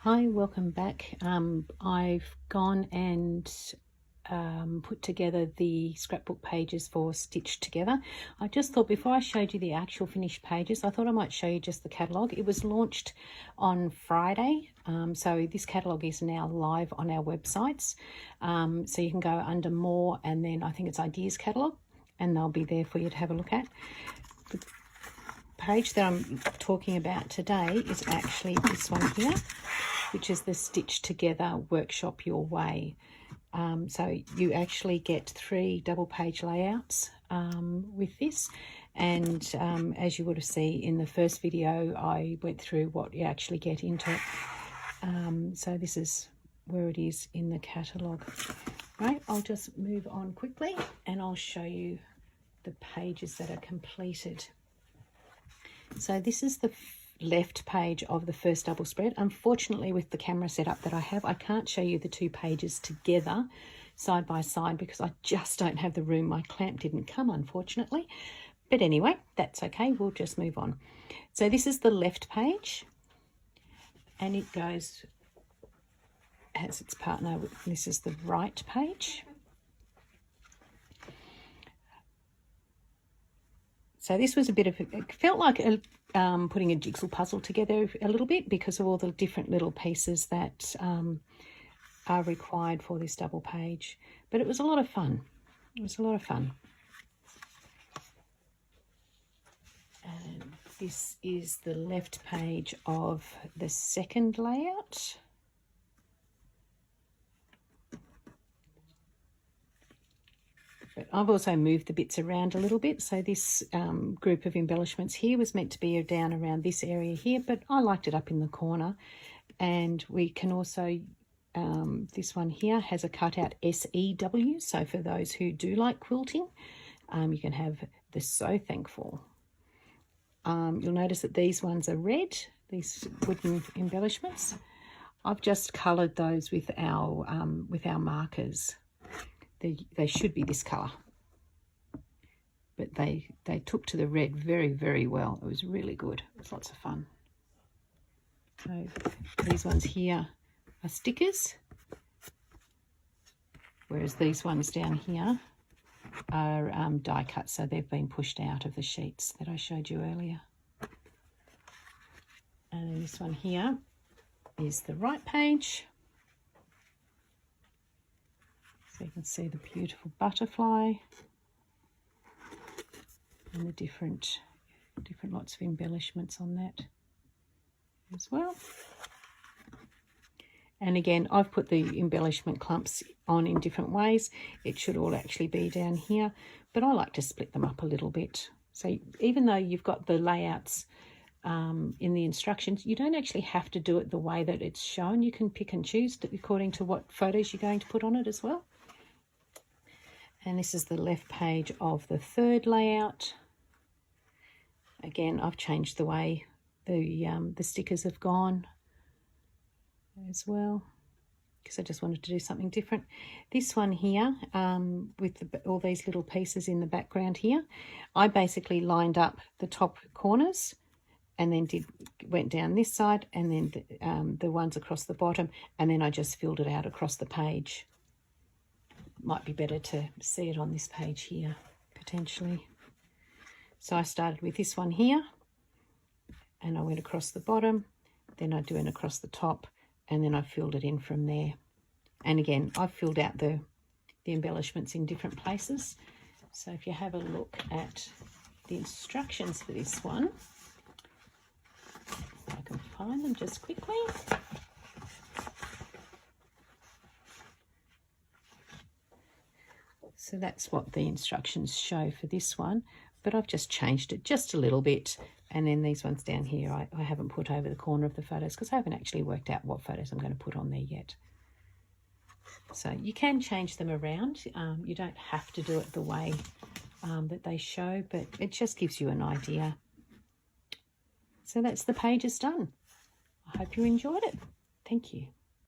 Hi, welcome back. I've gone and put together the scrapbook pages for Stitched Together. I just thought before I showed you the actual finished pages, I thought I might show you just the catalogue. It was launched on Friday, so this catalogue is now live on our websites. So you can go under more and then I think it's Ideas Catalogue, and they'll be there for you to have a look at. The page that I'm talking about today is actually this one here, which is the Stitch Together Workshop Your Way. So you actually get 3 double page layouts with this, and as you would have seen in the first video, I went through what you actually get into it. So this is where it is in the catalogue. Right, I'll just move on quickly and I'll show you the pages that are completed. So this is the left page of the first double spread. Unfortunately, with the camera setup that I have, I can't show you the 2 pages together side by side because I just don't have the room. My clamp didn't come, unfortunately. But anyway, that's okay. We'll just move on. So this is the left page, and it goes as its partner. This is the right page. So this was a bit of, it felt like putting a jigsaw puzzle together a little bit because of all the different little pieces that are required for this double page. But it was a lot of fun. It was a lot of fun. And this is the left page of the second layout. But I've also moved the bits around a little bit. So this group of embellishments here was meant to be down around this area here, but I liked it up in the corner. And we can also, this one here has a cutout SEW. So for those who do like quilting, you can have the So Thankful. You'll notice that these ones are red, these wooden embellishments. I've just coloured those with our markers. They should be this colour, but they took to the red very, very well. It was really good. It was lots of fun. So these ones here are stickers, whereas these ones down here are die cut, so they've been pushed out of the sheets that I showed you earlier. And this one here is the right page. So you can see the beautiful butterfly and the different lots of embellishments on that as well. And again, I've put the embellishment clumps on in different ways. It should all actually be down here, but I like to split them up a little bit. So even though you've got the layouts in the instructions, you don't actually have to do it the way that it's shown. You can pick and choose according to what photos you're going to put on it as well. And this is the left page of the third layout. Again, I've changed the way the stickers have gone as well, because I just wanted to do something different. This one here, with all these little pieces in the background here, I basically lined up the top corners and then went down this side, and then the ones across the bottom, and then I just filled it out across the page. Might be better to see it on this page here, potentially. So I started with this one here, and I went across the bottom, then I went across the top, and then I filled it in from there. And again, I've filled out the embellishments in different places. So if you have a look at the instructions for this one, if I can find them just quickly. So that's what the instructions show for this one, but I've just changed it just a little bit. And then these ones down here, I haven't put over the corner of the photos because I haven't actually worked out what photos I'm going to put on there yet. So you can change them around. You don't have to do it the way that they show, but it just gives you an idea. So that's the pages done. I hope you enjoyed it. Thank you.